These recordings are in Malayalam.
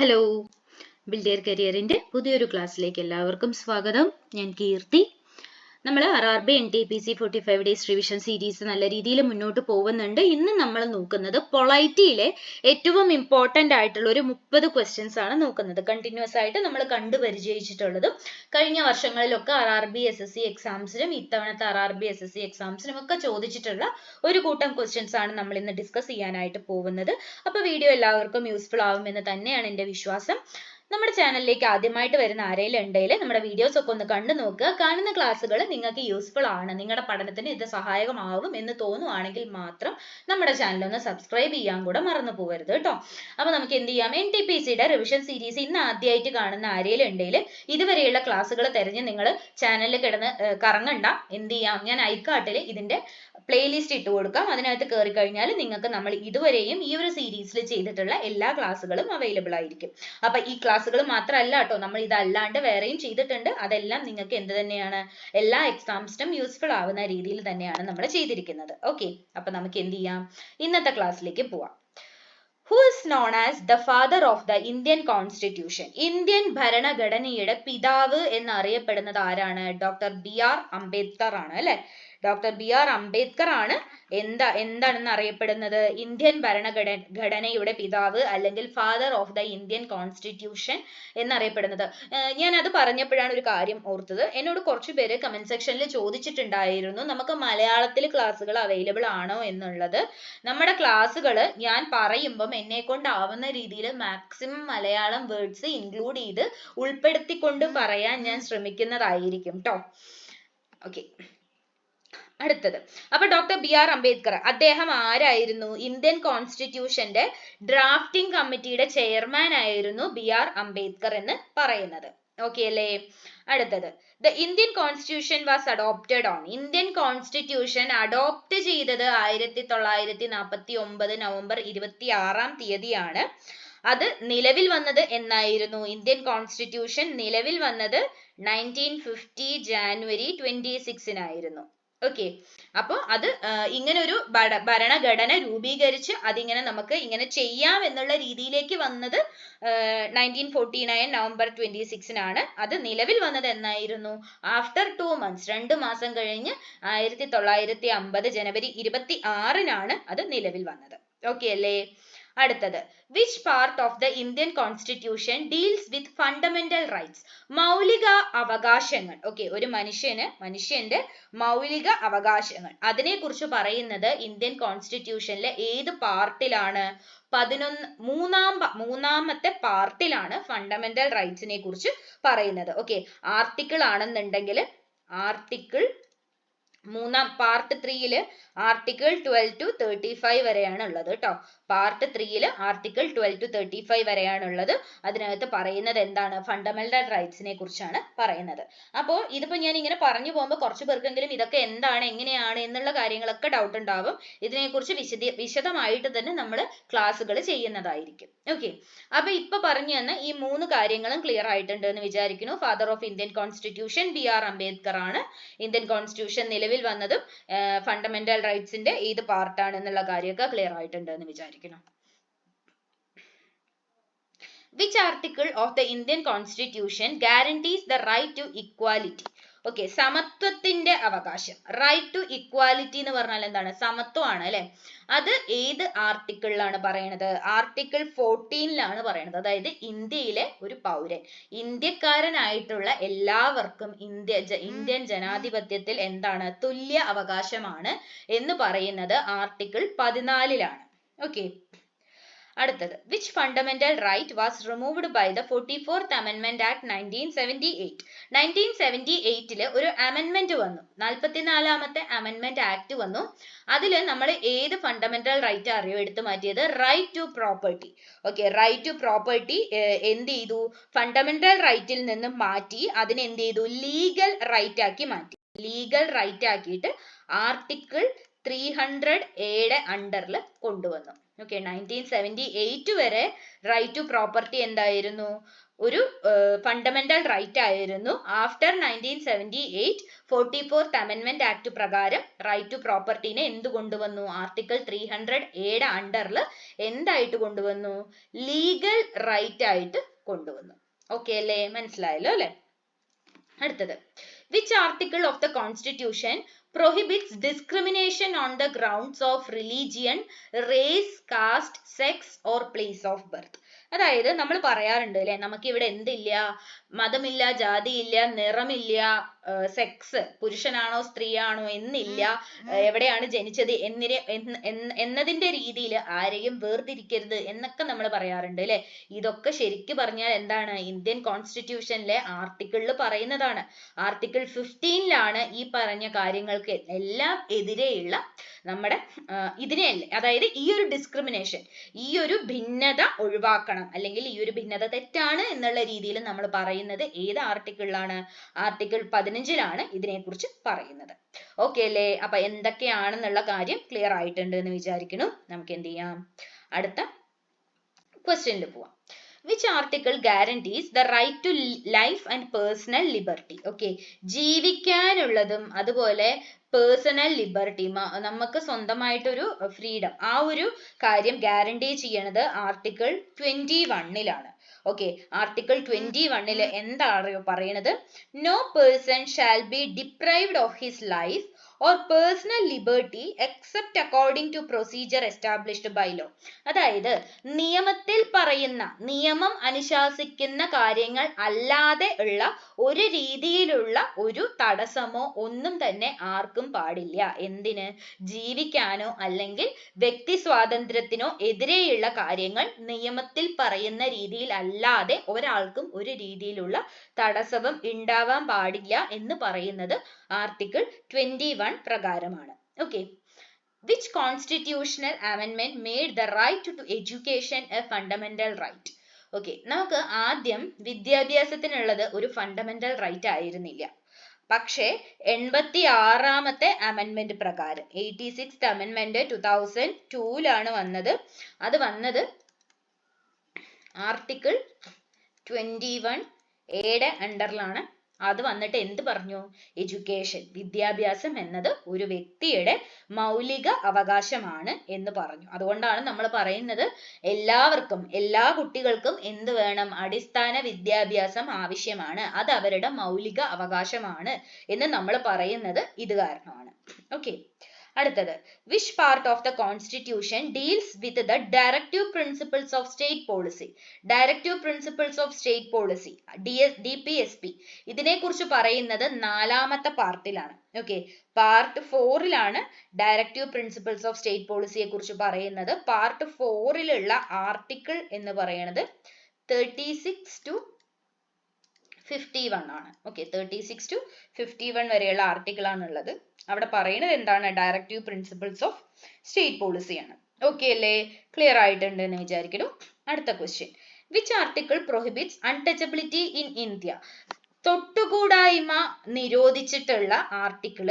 ഹലോ, ബിൽഡിയർ കരിയറിന്റെ പുതിയൊരു ക്ലാസ്സിലേക്ക് എല്ലാവർക്കും സ്വാഗതം. ഞാൻ കീർത്തി. നമ്മൾ RRB NTPC 45 days revision series നല്ല രീതിയിൽ മുന്നോട്ട് പോകുന്നുണ്ട്. ഇന്ന് നമ്മൾ നോക്കുന്നത് പൊളൈറ്റിയിലെ ഏറ്റവും ഇമ്പോർട്ടൻ്റ് ആയിട്ടുള്ള ഒരു 30 ക്വസ്റ്റ്യൻസ് ആണ് നോക്കുന്നത്. കണ്ടിന്യൂസ് ആയിട്ട് നമ്മൾ കണ്ടു പരിചയിച്ചിട്ടുള്ളതും കഴിഞ്ഞ വർഷങ്ങളിലൊക്കെ RRB SSC എക്സാംസിനും ഇത്തവണത്തെ RRB SSC എക്സാംസിനും ഒക്കെ ചോദിച്ചിട്ടുള്ള ഒരു കൂട്ടം ക്വസ്റ്റ്യൻസ് ആണ് നമ്മൾ ഇന്ന് ഡിസ്കസ് ചെയ്യാനായിട്ട് പോകുന്നത്. അപ്പോൾ വീഡിയോ എല്ലാവർക്കും യൂസ്ഫുൾ ആവുമെന്ന് തന്നെയാണ് എൻ്റെ വിശ്വാസം. നമ്മുടെ ചാനലിലേക്ക് ആദ്യമായിട്ട് വരുന്ന ആരെങ്കിലും ഉണ്ടെങ്കിൽ നമ്മുടെ വീഡിയോസ് ഒക്കെ ഒന്ന് കണ്ടു നോക്കുക. കാണുന്ന ക്ലാസ്സുകൾ നിങ്ങൾക്ക് യൂസ്ഫുൾ ആണ്, നിങ്ങളുടെ പഠനത്തിന് ഇത് സഹായകമാവും എന്ന് തോന്നുവാണെങ്കിൽ മാത്രം നമ്മുടെ ചാനൽ ഒന്ന് സബ്സ്ക്രൈബ് ചെയ്യാൻ കൂടെ മറന്നു പോകരുത് കേട്ടോ. അപ്പോൾ നമുക്ക് എന്ത് ചെയ്യാം, NTPCയുടെ റിവിഷൻ സീരീസ് ഇന്ന് ആദ്യമായിട്ട് കാണുന്ന ആരെങ്കിലും ഉണ്ടെങ്കിൽ ഇതുവരെയുള്ള ക്ലാസ്സുകൾ തിരഞ്ഞ് നിങ്ങൾ ചാനലിൽ കിടന്ന് കറങ്ങണ്ട. എന്ത് ചെയ്യാം, ഞാൻ ഐക്കാർട്ടിൽ ഇതിന്റെ പ്ലേലിസ്റ്റ് ഇട്ട് കൊടുക്കാം. അതിനകത്ത് കയറി കഴിഞ്ഞാൽ നിങ്ങൾക്ക് നമ്മൾ ഇതുവരെയും ഈ ഒരു സീരീസിൽ ചെയ്തിട്ടുള്ള എല്ലാ ക്ലാസ്സുകളും അവൈലബിൾ ആയിരിക്കും. അപ്പൊ ഈ ക്ലാസ്സുകൾ മാത്രമല്ല കേട്ടോ, നമ്മൾ ഇതല്ലാണ്ട് വേറെയും ചെയ്തിട്ടുണ്ട്. അതെല്ലാം നിങ്ങൾക്ക് എന്ത് തന്നെയാണ്, എല്ലാ എക്സാംസിനും യൂസ്ഫുൾ ആവുന്ന രീതിയിൽ തന്നെയാണ് നമ്മൾ ചെയ്തിരിക്കുന്നത്. ഓക്കെ, അപ്പൊ നമുക്ക് എന്ത് ചെയ്യാം, ഇന്നത്തെ ക്ലാസ്സിലേക്ക് പോവാം. Who is known as the father of the Indian Constitution? Indian ഭരണഘടനയുടെ പിതാവ് എന്നറിയപ്പെടുന്നത് ആരാണ്? ഡോക്ടർ BR അംബേദ്കർ ആണ് അല്ലെ. ഡോക്ടർ BR അംബേദ്കർ ആണ് എന്താണെന്ന് അറിയപ്പെടുന്നത്? ഇന്ത്യൻ ഭരണഘടനയുടെ പിതാവ് അല്ലെങ്കിൽ father of the Indian constitution എന്നറിയപ്പെടുന്നത്. ഞാൻ അത് പറഞ്ഞപ്പോഴാണ് ഒരു കാര്യം ഓർത്തത്. എന്നോട് കുറച്ച് പേര് കമന്റ് സെക്ഷനിൽ ചോദിച്ചിട്ടുണ്ടായിരുന്നു, നമുക്ക് മലയാളത്തിൽ ക്ലാസ്സുകൾ അവൈലബിൾ ആണോ എന്നുള്ളത്. നമ്മുടെ ക്ലാസ്സുകൾ ഞാൻ പറയുമ്പം എന്നെ കൊണ്ടാവുന്ന രീതിയിൽ മാക്സിമം മലയാളം വേർഡ്സ് ഇൻക്ലൂഡ് ചെയ്ത് ഉൾപ്പെടുത്തിക്കൊണ്ട് പറയാൻ ഞാൻ ശ്രമിക്കുന്നതായിരിക്കും ട്ടോ. ഓക്കെ, അടുത്തത്. അപ്പൊ ഡോക്ടർ BR അംബേദ്കർ അദ്ദേഹം ആരായിരുന്നു? ഇന്ത്യൻ കോൺസ്റ്റിറ്റ്യൂഷന്റെ ഡ്രാഫ്റ്റിംഗ് കമ്മിറ്റിയുടെ ചെയർമാൻ ആയിരുന്നു BR അംബേദ്കർ എന്ന് പറയുന്നത്. ഓക്കെ അല്ലേ? അടുത്തത്, the Indian constitution was adopted on. Indian constitution adopt ചെയ്തത് 1949 നവംബർ 26-ാം തീയതിയാണ്. അത് നിലവിൽ വന്നത് എന്നായിരുന്നു? ഇന്ത്യൻ കോൺസ്റ്റിറ്റ്യൂഷൻ നിലവിൽ വന്നത് 1950 ജാനുവരി 26-നായിരുന്നു. ഓക്കെ, അപ്പോൾ അത് ഇങ്ങനെ ഒരു ഭരണഘടന രൂപീകരിച്ച് അതിങ്ങനെ നമുക്ക് ഇങ്ങനെ ചെയ്യാം എന്നുള്ള രീതിയിലേക്ക് വന്നത് 1949 നവംബർ 26-നാണ്. അത് നിലവിൽ വന്നത് എന്നായിരുന്നു? ആഫ്റ്റർ 2 months, 2 മാസം കഴിഞ്ഞ് 1950 ജനുവരി 26-നാണ് അത് നിലവിൽ വന്നത്. ഓക്കെ അല്ലേ? അടുത്തത്, which part of the Indian Constitution deals with fundamental rights? മൗലിക അവകാശങ്ങൾ. ഓക്കെ, ഒരു മനുഷ്യന്റെ മൗലിക അവകാശങ്ങൾ അതിനെ കുറിച്ച് പറയുന്നത് ഇന്ത്യൻ കോൺസ്റ്റിറ്റ്യൂഷനിലെ ഏത് പാർട്ടിലാണ്? മൂന്നാമത്തെ പാർട്ടിലാണ് ഫണ്ടമെന്റൽ റൈറ്റ്സിനെ കുറിച്ച് പറയുന്നത്. ഓക്കെ, ആർട്ടിക്കിൾ ആണെന്നുണ്ടെങ്കിൽ ആർട്ടിക്കിൾ പാർട്ട് 3 ആർട്ടിക്കിൾ 12 to 35 വരെയാണ് ഉള്ളത് കേട്ടോ. പാർട്ട് 3 ആർട്ടിക്കിൾ 12 to 35 വരെയാണ് ഉള്ളത്. അതിനകത്ത് പറയുന്നത് എന്താണ്? ഫണ്ടമെന്റൽ റൈറ്റ്സിനെ കുറിച്ചാണ് പറയുന്നത്. അപ്പോൾ ഇതിപ്പോ ഞാൻ ഇങ്ങനെ പറഞ്ഞു പോകുമ്പോൾ കുറച്ച് പേർക്കെങ്കിലും ഇതൊക്കെ എന്താണ്, എങ്ങനെയാണ് എന്നുള്ള കാര്യങ്ങളൊക്കെ ഡൗട്ട് ഉണ്ടാവും. ഇതിനെക്കുറിച്ച് വിശദമായിട്ട് തന്നെ നമ്മൾ ക്ലാസ്സുകൾ ചെയ്യുന്നതായിരിക്കും. ഓക്കെ, അപ്പൊ ഇപ്പൊ പറഞ്ഞു തന്ന ഈ 3 കാര്യങ്ങളും ക്ലിയർ ആയിട്ടുണ്ട് എന്ന് വിചാരിക്കുന്നു. Father of Indian constitution BR Ambedkar ആണ്. ഇന്ത്യൻ കോൺസ്റ്റിറ്റ്യൂഷൻ നിലവിൽ വന്നതും ഫണ്ടമെന്റൽ റൈറ്റ്സിന്റെ ഏത് പാർട്ടാണ് എന്നുള്ള കാര്യമൊക്കെ ക്ലിയർ ആയിട്ടുണ്ട് എന്ന് വിചാരിക്കുന്നു. Which article of the Indian Constitution guarantees the right to equality? Okay, സമത്വത്തിന്റെ അവകാശം. റൈറ്റ് ടു ഇക്വാലിറ്റി എന്ന് പറഞ്ഞാൽ എന്താണ്? സമത്വമാണ് അല്ലെ. അത് ഏത് ആർട്ടിക്കിളിലാണ് പറയണത്? ആർട്ടിക്കിൾ 14-ലാണ് പറയണത്. അതായത് ഇന്ത്യയിലെ ഒരു പൗരൻ, ഇന്ത്യക്കാരനായിട്ടുള്ള എല്ലാവർക്കും ഇന്ത്യൻ ജനാധിപത്യത്തിൽ എന്താണ്? തുല്യ അവകാശമാണ് എന്ന് പറയുന്നത് ആർട്ടിക്കിൾ 14-ലാണ്. ഓക്കെ, അടുത്തത്, which fundamental right was removed by the 44th Amendment Act 1978? 1978 ഒരു അമെൻമെന്റ് വന്നു, 44-ാമത്തെ അമെൻമെന്റ് ആക്ട് വന്നു. അതിൽ നമ്മൾ ഏത് ഫണ്ടമെന്റൽ റൈറ്റ് അറിയോ എടുത്തു മാറ്റിയത്? Right to property. Okay, right to property എന്ത് ചെയ്തു? ഫണ്ടമെന്റൽ റൈറ്റിൽ നിന്ന് മാറ്റി അതിനെ എന്ത് ചെയ്തു? ലീഗൽ റൈറ്റ് ആക്കി മാറ്റി. ലീഗൽ റൈറ്റ് ആക്കിയിട്ട് ആർട്ടിക്കിൾ 300A അണ്ടറിൽ കൊണ്ടുവന്നു. ഓക്കെ, 1978 വരെ റൈറ്റ് ടു പ്രോപ്പർട്ടി എന്തായിരുന്നു? ഒരു ഫണ്ടമെന്റൽ റൈറ്റ് ആയിരുന്നു. ആഫ്റ്റർ 1978 44th അമെൻമെന്റ് ആക്ട് പ്രകാരം റൈറ്റ് ടു പ്രോപ്പർട്ടിനെ എന്ത് കൊണ്ടുവന്നു? ആർട്ടിക്കിൾ 300A അണ്ടറിൽ എന്തായിട്ട് കൊണ്ടുവന്നു? ലീഗൽ റൈറ്റ് ആയിട്ട് കൊണ്ടുവന്നു. ഓക്കെ അല്ലേ? മനസ്സിലായല്ലോ അല്ലെ? അടുത്തത്, which article of the constitution prohibits discrimination on the grounds of religion, race, caste, sex or place of birth? അതായത് നമ്മൾ പറയാറുണ്ട് അല്ലെ, നമുക്ക് ഇവിടെ എന്തില്ല? മതമില്ല, ജാതിയില്ല, നിറമില്ല, സെക്സ് പുരുഷനാണോ സ്ത്രീയാണോ എന്നില്ല, എവിടെയാണ് ജനിച്ചത് എന്നതിന്റെ രീതിയിൽ ആരെയും വേർതിരിക്കരുത് എന്നൊക്കെ നമ്മൾ പറയാറുണ്ട് അല്ലെ. ഇതൊക്കെ ശരിക്ക് പറഞ്ഞാൽ എന്താണ്? ഇന്ത്യൻ കോൺസ്റ്റിറ്റ്യൂഷനിലെ ആർട്ടിക്കിളിൽ പറയുന്നതാണ്. ആർട്ടിക്കിൾ 15 ഈ പറഞ്ഞ കാര്യങ്ങൾക്ക് എല്ലാം എതിരെയുള്ള നമ്മുടെ ഇതിനെ, അതായത് ഈ ഒരു ഡിസ്ക്രിമിനേഷൻ, ഈ ഒരു ഭിന്നത ഒഴിവാക്കണം, അല്ലെങ്കിൽ ഈ ഒരു ഭിന്നത തെറ്റാണ് എന്നുള്ള രീതിയിൽ നമ്മൾ പറയുന്നത് ഏത് ആർട്ടിക്കിളിലാണ്? ആർട്ടിക്കിൾ 15 ഇതിനെക്കുറിച്ച് പറയുന്നത്. ഓക്കെ അല്ലേ? അപ്പൊ എന്തൊക്കെയാണെന്നുള്ള കാര്യം ക്ലിയർ ആയിട്ടുണ്ട് എന്ന് വിചാരിക്കുന്നു. നമുക്ക് എന്ത് ചെയ്യാം? അടുത്ത ക്വസ്റ്റ്യനിൽ പോവാം. Which article guarantees the right to life and personal liberty? Okay, ജീവിക്കാനുള്ളതും അതുപോലെ പേഴ്സണൽ ലിബർട്ടി, നമുക്ക് സ്വന്തമായിട്ടൊരു ഫ്രീഡം, ആ ഒരു കാര്യം ഗ്യാരണ്ടി ചെയ്യണത് ആർട്ടിക്കിൾ 21 ഓക്കെ, ആർട്ടിക്കിൾ 21 എന്താണ് പറയണത്? No person shall be deprived of his life or personal liberty except according to procedure established by law. അതായത് നിയമത്തിൽ പറയുന്ന, നിയമം അനുശാസിക്കുന്ന കാര്യങ്ങൾ അല്ലാതെ ഉള്ള ഒരു രീതിയിലുള്ള ഒരു തടസ്സമോ ഒന്നും തന്നെ ആർക്കും പാടില്ല. എന്തിന്? ജീവിക്കാനോ അല്ലെങ്കിൽ വ്യക്തി സ്വാതന്ത്ര്യത്തിനോ എതിരെയുള്ള കാര്യങ്ങൾ നിയമത്തിൽ പറയുന്ന രീതിയിൽ അല്ലാതെ ഒരാൾക്കും ഒരു രീതിയിലുള്ള തടസ്സവും ഉണ്ടാവാൻ പാടില്ല എന്ന് പറയുന്നത് ആർട്ടിക്കിൾ 21 പ്രകാരമാണ്. Okay, which constitutional amendment made the right to education a fundamental right? Okay, നമുക്ക് ആദ്യം വിദ്യാഭ്യാസത്തിനുള്ളത് ഒരു ഫണ്ടമെന്റൽ റൈറ്റ് ആയിരുന്നില്ല. പക്ഷേ 86ാമത്തെ അമെൻമെന്റ് പ്രകാരം, 86th അമെൻമെന്റ് 2002 വന്നത്. അത് വന്നത് ആർട്ടിക്കിൾ 21A അണ്ടറിലാണ്. അത് വന്നിട്ട് എന്ത് പറഞ്ഞു? എഡ്യൂക്കേഷൻ, വിദ്യാഭ്യാസം എന്നത് ഒരു വ്യക്തിയുടെ മൗലിക അവകാശമാണ് എന്ന് പറഞ്ഞു. അതുകൊണ്ടാണ് നമ്മൾ പറയുന്നത് എല്ലാവർക്കും, എല്ലാ കുട്ടികൾക്കും എന്ത് വേണം? അടിസ്ഥാന വിദ്യാഭ്യാസം ആവശ്യമാണ്, അത് അവരുടെ മൗലിക അവകാശമാണ് എന്ന് നമ്മൾ പറയുന്നത് ഇത് കാരണമാണ്. ഓക്കെ, അടുത്തത്, which part of the constitution deals with the directive principles of state policy? directive principles of state policy, DPSP, ഇതിനെ കുറിച്ച് പറയുന്നത് 4ാമത്തെ പാർട്ടിലാണ്. Okay, part 4 directive principles of state പോളിസിയെ കുറിച്ച് പറയുന്നത്. പാർട്ട് 4 ആർട്ടിക്കിൾ എന്ന് പറയുന്നത് 36 to 51 ആണ്. ഓക്കെ, 36 to 51 വരെയുള്ള ആർട്ടിക്കിൾ ആണുള്ളത്. അവിടെ പറയുന്നത് എന്താണ്? Directive principles of state policy ആണ്. ഓക്കെ അല്ലേ? ക്ലിയർ ആയിട്ടുണ്ട് എന്ന് വിചാരിക്കുന്നു. അടുത്ത question, which article prohibits untouchability in India? തൊട്ടുകൂടായ്മ നിരോധിച്ചിട്ടുള്ള ആർട്ടിക്കിൾ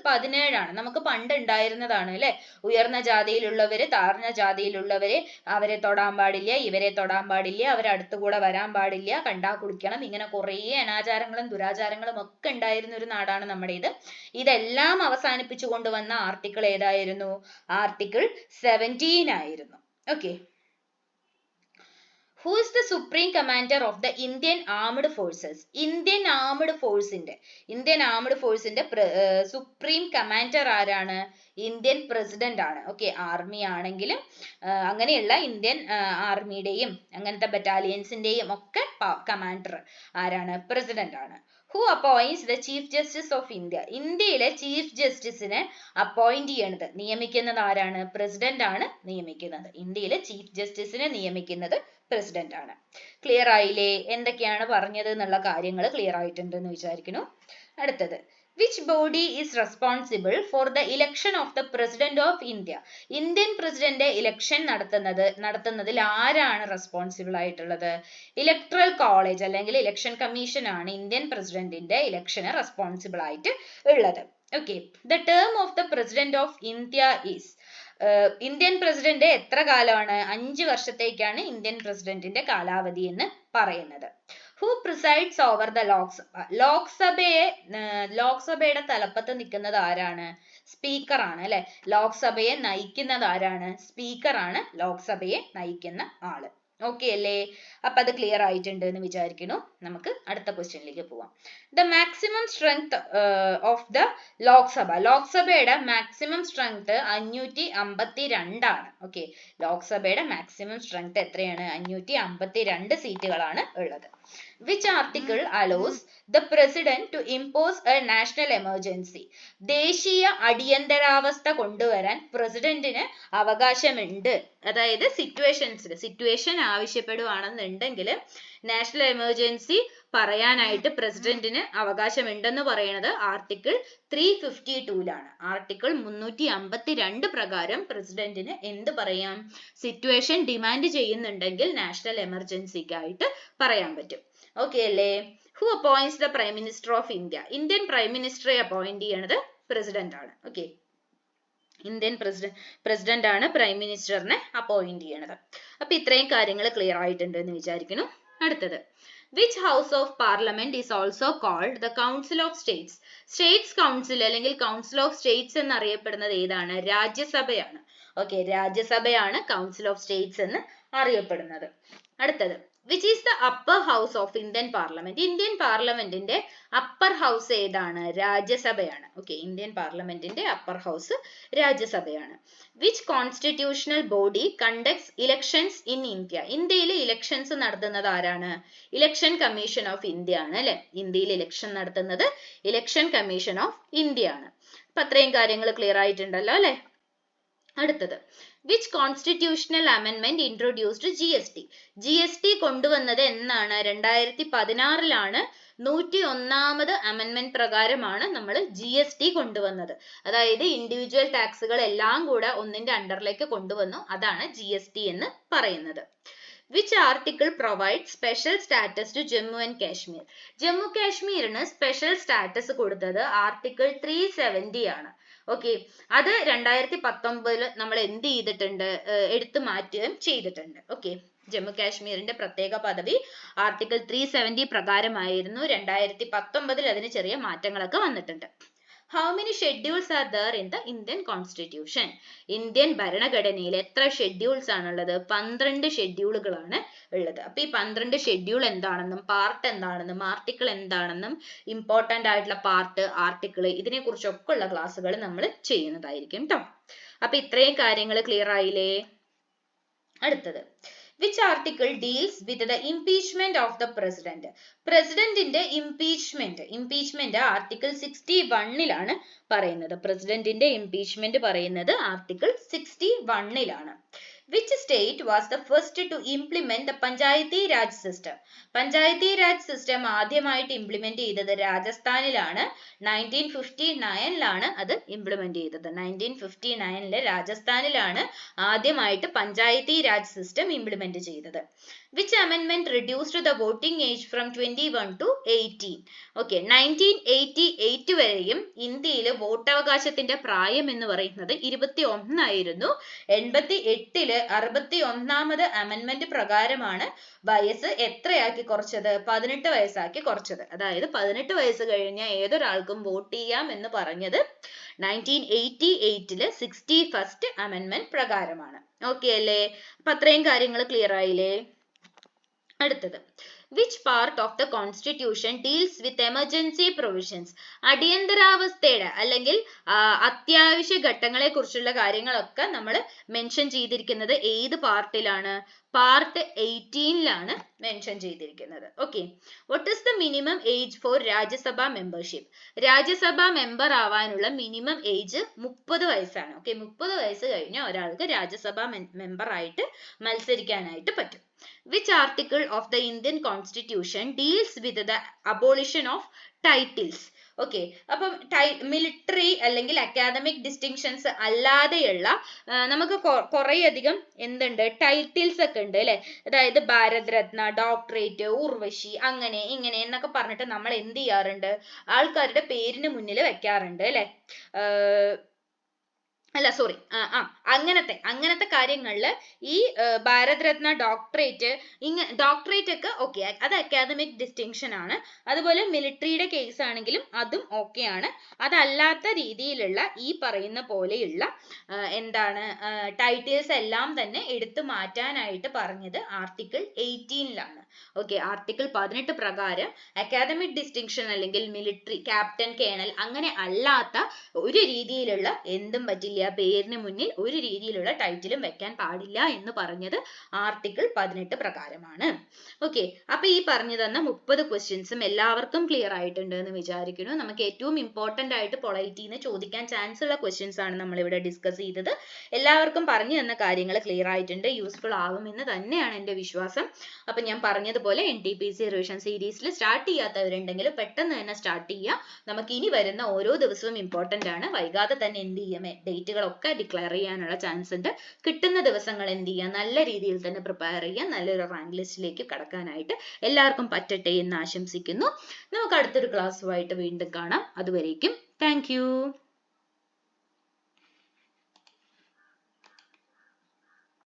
17 നമുക്ക് പണ്ട് ഉണ്ടായിരുന്നതാണ് അല്ലെ. ഉയർന്ന ജാതിയിലുള്ളവര്, താഴ്ന്ന ജാതിയിലുള്ളവരെ, അവരെ തൊടാൻ പാടില്ല, ഇവരെ തൊടാൻ പാടില്ല, അവരെ അടുത്തുകൂടെ വരാൻ പാടില്ല, കണ്ടാ കുളിക്കണം, ഇങ്ങനെ കുറേ അനാചാരങ്ങളും ദുരാചാരങ്ങളും ഒക്കെ ഉണ്ടായിരുന്ന ഒരു നാടാണ് നമ്മുടേത്. ഇതെല്ലാം അവസാനിപ്പിച്ചു കൊണ്ടുവന്ന ആർട്ടിക്കിൾ ഏതായിരുന്നു? ആർട്ടിക്കിൾ 17 ആയിരുന്നു. Okay, who is the supreme commander of the Indian Armed Forces? Indian Armed Forceന്റെ supreme commander ആരാണ്? ഇന്ത്യൻ പ്രസിഡന്റ് ആണ്. ഓക്കെ, ആർമി ആണെങ്കിലും അങ്ങനെയുള്ള ഇന്ത്യൻ ആർമിയുടെയും അങ്ങനത്തെ ബറ്റാലിയൻസിന്റെയും ഒക്കെ കമാൻഡർ ആരാണ്? പ്രസിഡന്റ് ആണ്. Who appoints the Chief Justice of India? ഇന്ത്യയിലെ ചീഫ് ജസ്റ്റിസിനെ അപ്പോയിന്റ് ചെയ്യണത്, നിയമിക്കുന്നത് ആരാണ്? പ്രസിഡന്റ് ആണ് നിയമിക്കുന്നത്. ഇന്ത്യയിലെ ചീഫ് ജസ്റ്റിസിനെ നിയമിക്കുന്നത് പ്രസിഡന്റ് ആണ്. ക്ലിയർ ആയില്ലേ? എന്തൊക്കെയാണ് പറഞ്ഞത് എന്നുള്ള കാര്യങ്ങൾ ക്ലിയർ ആയിട്ടുണ്ട് എന്ന് വിചാരിക്കുന്നു. അടുത്തത്, which body is responsible for the election of the president of India? Indian president election നടത്തുന്നതിൽ ആരാണ് റെസ്പോൺസിബിൾ ആയിട്ടുള്ളത്? ഇലക്ട്രൽ കോളേജ് അല്ലെങ്കിൽ ഇലക്ഷൻ കമ്മീഷൻ ആണ് ഇന്ത്യൻ പ്രസിഡന്റിന്റെ ഇലക്ഷന് റെസ്പോൺസിബിൾ ആയിട്ട് ഉള്ളത്. Okay, the term of the president of India is Indian president എത്ര കാലമാണ്? 5 വർഷത്തേക്കാണ് ഇന്ത്യൻ പ്രസിഡന്റിന്റെ കാലാവധി എന്ന് പറയുന്നത്. Who presides over the Lok Sabha? ലോക്സഭയുടെ തലപ്പത്ത് നിൽക്കുന്നത് ആരാണ്? സ്പീക്കർ ആണ് അല്ലെ. ലോക്സഭയെ നയിക്കുന്നത് ആരാണ്? സ്പീക്കർ ആണ് ലോക്സഭയെ നയിക്കുന്ന ആള്. ഓക്കെ അല്ലേ? അപ്പൊ അത് ക്ലിയർ ആയിട്ടുണ്ട് എന്ന് വിചാരിക്കുന്നു. നമുക്ക് അടുത്ത ക്വസ്റ്റ്യനിലേക്ക് പോവാം. The maximum strength of the Lok Sabha. ലോക്സഭയുടെ മാക്സിമം സ്ട്രെങ്ത് 552 ആണ്. ഓക്കെ, ലോക്സഭയുടെ മാക്സിമം സ്ട്രെങ്ത് എത്രയാണ്? 552 സീറ്റുകളാണ് ഉള്ളത്. Which article allows the president to impose a national emergency? ദേശീയ അടിയന്തരാവസ്ഥ കൊണ്ടുവരാൻ പ്രസിഡന്റിന് അവകാശമുണ്ട്. അതായത് സിറ്റുവേഷൻ ആവശ്യപ്പെടുവാണെന്നുണ്ടെങ്കിൽ നാഷണൽ എമർജൻസി പറയാനായിട്ട് പ്രസിഡന്റിന് അവകാശമുണ്ടെന്ന് പറയുന്നത് ആർട്ടിക്കിൾ 352 ആർട്ടിക്കിൾ 352 പ്രകാരം പ്രസിഡന്റിന് എന്ത് പറയാം? സിറ്റുവേഷൻ ഡിമാൻഡ് ചെയ്യുന്നുണ്ടെങ്കിൽ നാഷണൽ എമർജൻസിക്കായിട്ട് പറയാൻ പറ്റും. ഓക്കെ അല്ലേ? Who appoints the prime minister of India? Indian prime മിനിസ്റ്ററെ അപ്പോയിന്റ് ചെയ്യണത് പ്രസിഡന്റ് ആണ്. ഓക്കെ, ഇന്ത്യൻ പ്രസിഡന്റ് ആണ് പ്രൈം മിനിസ്റ്ററിനെ അപ്പോയിന്റ് ചെയ്യണത്. അപ്പൊ ഇത്രയും കാര്യങ്ങൾ ക്ലിയർ ആയിട്ടുണ്ട് എന്ന് വിചാരിക്കുന്നു. അടുത്തത്, which house of parliament is also called the council of states? States council അല്ലെങ്കിൽ കൗൺസിൽ ഓഫ് സ്റ്റേറ്റ്സ് എന്നറിയപ്പെടുന്നത് ഏതാണ്? രാജ്യസഭയാണ്. ഓക്കെ, രാജ്യസഭയാണ് കൗൺസിൽ ഓഫ് സ്റ്റേറ്റ്സ് എന്ന് അറിയപ്പെടുന്നത്. അടുത്തത്, which is the upper house of Indian parliament? Indian പാർലമെന്റിന്റെ അപ്പർ ഹൗസ് ഏതാണ്? രാജ്യസഭയാണ്. ഓക്കെ, ഇന്ത്യൻ പാർലമെന്റിന്റെ അപ്പർ ഹൗസ് രാജ്യസഭയാണ്. Which constitutional body conducts elections in India? ഇന്ത്യയിൽ ഇലക്ഷൻസ് നടത്തുന്നത് ആരാണ്? ഇലക്ഷൻ കമ്മീഷൻ ഓഫ് ഇന്ത്യ ആണ് അല്ലെ. ഇന്ത്യയിൽ ഇലക്ഷൻ നടത്തുന്നത് ഇലക്ഷൻ കമ്മീഷൻ ഓഫ് ഇന്ത്യ ആണ്. അപ്പൊ അത്രയും കാര്യങ്ങൾ ക്ലിയർ ആയിട്ടുണ്ടല്ലോ അല്ലെ. അടുത്തത്, വിച്ച് കോൺസ്റ്റിറ്റ്യൂഷണൽ അമെൻമെന്റ് ഇൻട്രൊഡ്യൂസ്ഡ് GST? GST കൊണ്ടുവന്നത് എന്നാണ്? 2016 101ാമത് അമെൻമെന്റ് പ്രകാരമാണ് നമ്മൾ GST കൊണ്ടുവന്നത്. അതായത് ഇൻഡിവിജ്വൽ ടാക്സുകൾ എല്ലാം കൂടെ ഒന്നിന്റെ അണ്ടറിലേക്ക് കൊണ്ടുവന്നു. അതാണ് GST എന്ന് പറയുന്നത്. Which article provides special status to Jammu and Kashmir? Jammu കാശ്മീരിന് സ്പെഷ്യൽ സ്റ്റാറ്റസ് കൊടുത്തത് ആർട്ടിക്കിൾ 370 ആണ്. ഓക്കെ, അത് 2019 നമ്മൾ എന്ത് ചെയ്തിട്ടുണ്ട്? എടുത്തു മാറ്റുകയും ചെയ്തിട്ടുണ്ട്. ഓക്കെ, ജമ്മു കാശ്മീരിന്റെ പ്രത്യേക പദവി ആർട്ടിക്കിൾ 370 പ്രകാരമായിരുന്നു. 2019 അതിന് ചെറിയ മാറ്റങ്ങളൊക്കെ വന്നിട്ടുണ്ട്. How many schedules are there in the Indian Constitution? Indian ഭരണഘടനയിൽ എത്ര ഷെഡ്യൂൾസ് ആണുള്ളത്? 12 ഷെഡ്യൂളുകളാണ് ഉള്ളത്. അപ്പൊ ഈ 12 ഷെഡ്യൂൾ എന്താണെന്നും പാർട്ട് എന്താണെന്നും ആർട്ടിക്കിൾ എന്താണെന്നും ഇമ്പോർട്ടന്റ് ആയിട്ടുള്ള പാർട്ട്, ആർട്ടിക്കിൾ, ഇതിനെ കുറിച്ചൊക്കെ ഉള്ള ക്ലാസ്സുകൾ നമ്മൾ ചെയ്യുന്നതായിരിക്കും കേട്ടോ. അപ്പൊ ഇത്രയും കാര്യങ്ങൾ ക്ലിയർ ആയില്ലേ? അടുത്തത്, which article deals with the impeachment of the president? പ്രസിഡന്റിന്റെ ഇംപീച്ച്മെന്റ് ആർട്ടിക്കിൾ 61 പറയുന്നത്. പ്രസിഡന്റിന്റെ ഇംപീച്ച്മെന്റ് പറയുന്നത് article 61 Which state was the first to implement the Panchayati Raj system? Panchayati Raj system ആദ്യമായിട്ട് ഇംപ്ലിമെന്റ് ചെയ്തത് രാജസ്ഥാനിലാണ്. 1959 അത് ഇംപ്ലിമെന്റ് ചെയ്തത്. 1959 രാജസ്ഥാനിലാണ് ആദ്യമായിട്ട് പഞ്ചായത്തി രാജ് സിസ്റ്റം ഇംപ്ലിമെന്റ് ചെയ്തത്. Which amendment reduced the voting age from 21 to 18? Okay, 1988 വരെയും ഇന്ത്യയിൽ വോട്ടവകാശത്തിന്റെ പ്രായം എന്ന് പറയുന്നത് 21 ആയിരുന്നു. 88 61ാമത് അമെൻമെന്റ് പ്രകാരമാണ് വയസ്സ് എത്രയാക്കി കുറച്ചത്? 18 വയസ്സാക്കി കുറച്ചത്. അതായത് 18 വയസ്സ് കഴിഞ്ഞ ഏതൊരാൾക്കും വോട്ട് ചെയ്യാം എന്ന് പറഞ്ഞത് 1988 61st അമെൻമെന്റ് പ്രകാരമാണ്. ഓക്കെ അല്ലേ? അപ്പൊ അത്രയും കാര്യങ്ങൾ ക്ലിയർ ആയില്ലേ? അടുത്തത്, which part of the constitution deals with emergency provisions? അടിയന്തരാവസ്ഥയുടെ അല്ലെങ്കിൽ അത്യാവശ്യ ഘട്ടങ്ങളെ കുറിച്ചുള്ള കാര്യങ്ങളൊക്കെ നമ്മൾ മെൻഷൻ ചെയ്തിരിക്കുന്നത് ഏത് പാർട്ടിലാണ്? പാർട്ട് 18 മെൻഷൻ ചെയ്തിരിക്കുന്നത്. Okay, what is the minimum age for Rajya Sabha membership? Rajya Sabha member ആവാനുള്ള മിനിമം ഏജ് 30 വയസ്സാണ്. ഓക്കെ, 30 വയസ്സ് കഴിഞ്ഞ ഒരാൾക്ക് രാജ്യസഭ മെമ്പർ ആയിട്ട് മത്സരിക്കാനായിട്ട് പറ്റും. Which article of the Indian Constitution deals with the abolition of titles? Okay. അപ്പം മിലിറ്ററി അല്ലെങ്കിൽ അക്കാദമിക് ഡിസ്റ്റിങ്ഷൻസ് അല്ലാതെയുള്ള നമുക്ക് കുറേയധികം എന്തുണ്ട്, ടൈറ്റിൽസ് ഒക്കെ ഉണ്ട് അല്ലെ. അതായത് ഭാരത് രത്ന, ഡോക്ടറേറ്റ്, ഊർവശി, അങ്ങനെ ഇങ്ങനെ എന്നൊക്കെ പറഞ്ഞിട്ട് നമ്മൾ എന്ത് ചെയ്യാറുണ്ട്, ആൾക്കാരുടെ പേരിന് മുന്നിൽ വെക്കാറുണ്ട് അല്ലെ. അല്ല സോറി, അങ്ങനത്തെ കാര്യങ്ങളിൽ ഈ ഭാരത് രത്ന, ഡോക്ടറേറ്റ്, ഡോക്ടറേറ്റ് ഒക്കെ ഓക്കെ, അത് അക്കാദമിക് ഡിസ്റ്റിങ്ഷൻ ആണ്. അതുപോലെ മിലിറ്ററിയുടെ കേസ് ആണെങ്കിലും അതും ഓക്കെ ആണ്. അതല്ലാത്ത രീതിയിലുള്ള ഈ പറയുന്ന പോലെയുള്ള എന്താണ് ടൈറ്റിൽസ് എല്ലാം തന്നെ എടുത്തു മാറ്റാനായിട്ട് പറഞ്ഞത് ആർട്ടിക്കിൾ 18-ലാണ്. ഓക്കെ. ആർട്ടിക്കിൾ 18 പ്രകാരം അക്കാദമിക് ഡിസ്റ്റിങ്ഷൻ അല്ലെങ്കിൽ മിലിറ്ററി, ക്യാപ്റ്റൻ, കേണൽ അങ്ങനെ അല്ലാത്ത ഒരു രീതിയിലുള്ള എന്തും പറ്റില്ല, പേരിന് മുന്നിൽ ഒരു രീതിയിലുള്ള ടൈറ്റിലും വെക്കാൻ പാടില്ല എന്ന് പറഞ്ഞത് ആർട്ടിക്കിൾ 18 പ്രകാരമാണ്. ഓക്കെ. അപ്പൊ ഈ പറഞ്ഞു തന്ന 30 ക്വസ്റ്റ്യൻസും എല്ലാവർക്കും ക്ലിയർ ആയിട്ടുണ്ട് എന്ന് വിചാരിക്കുന്നു. നമുക്ക് ഏറ്റവും ഇമ്പോർട്ടന്റ് ആയിട്ട് പൊളൈറ്റിന്ന് ചോദിക്കാൻ ചാൻസ് ഉള്ള ക്വസ്റ്റ്യൻസ് ആണ് നമ്മൾ ഇവിടെ ഡിസ്കസ് ചെയ്തത്. എല്ലാവർക്കും പറഞ്ഞു തന്ന കാര്യങ്ങൾ ക്ലിയർ ആയിട്ടുണ്ട്, യൂസ്ഫുൾ ആവുമെന്ന് തന്നെയാണ് എൻ്റെ വിശ്വാസം. അപ്പൊ ഞാൻ പറഞ്ഞതുപോലെ NTPC റിവിഷൻ സീരീസിൽ സ്റ്റാർട്ട് ചെയ്യാത്തവരുണ്ടെങ്കിൽ പെട്ടെന്ന് തന്നെ സ്റ്റാർട്ട് ചെയ്യുക. നമുക്ക് ഇനി വരുന്ന ഓരോ ദിവസവും ഇമ്പോർട്ടന്റ് ആണ്. വൈകാതെ തന്നെ എന്ത് ചെയ്യാം, ഡേറ്റുകളൊക്കെ ഡിക്ലെയർ ചെയ്യാനുള്ള ചാൻസ് ഉണ്ട്. കിട്ടുന്ന ദിവസങ്ങൾ എന്ത് ചെയ്യുക, നല്ല രീതിയിൽ തന്നെ പ്രിപ്പയർ ചെയ്യുക, നല്ലൊരു റാങ്ക് ലിസ്റ്റിലേക്ക് കടക്കാനായിട്ട് എല്ലാവർക്കും പറ്റട്ടെ എന്ന് ആശംസിക്കുന്നു. നമുക്ക് അടുത്തൊരു ക്ലാസ്സുമായിട്ട് വീണ്ടും കാണാം. അതുവരേക്കും താങ്ക് യു.